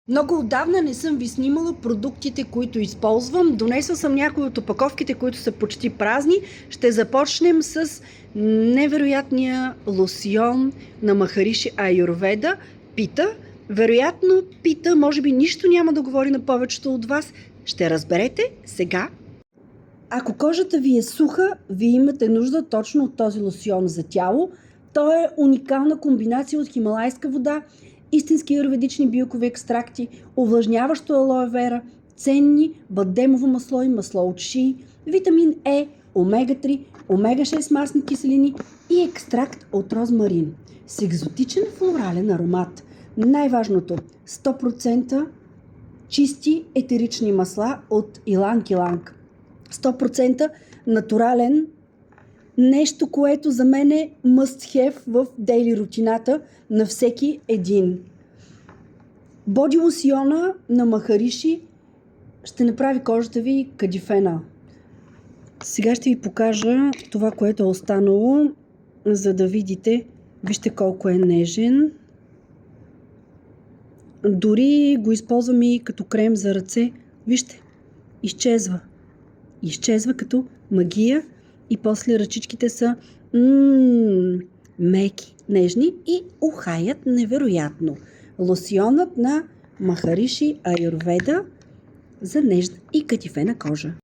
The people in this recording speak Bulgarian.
Много отдавна не съм ви снимала продуктите, които използвам. Донесла съм някои от опаковките, които са почти празни. Ще започнем с невероятния лосьон на Махариши Аюрведа Пита. Вероятно Пита, може би нищо няма да говори на повечето от вас. Ще разберете сега. Ако кожата ви е суха, вие имате нужда точно от този лосьон за тяло. Той е уникална комбинация от хималайска вода, истински аюрведични билкови екстракти, увлажняващо алоe вера, ценни бадемово масло и масло от шии, витамин Е, омега-3, омега-6 масни киселини и екстракт от розмарин с екзотичен флорален аромат. Най-важното – 100% чисти етерични масла от иланг-иланг. 100% натурален, нещо, което за мен е must have в дейли рутината на всеки един. Боди лосьона на Махариши ще направи кожата ви кадифена. Сега ще ви покажа това, което е останало, за да видите. Вижте колко е нежен. Дори го използвам и като крем за ръце. Вижте, изчезва. Изчезва като магия и после ръчичките са меки, нежни и ухаят невероятно. Лосьонът на Махариши Аюрведа за нежна и кадифена кожа.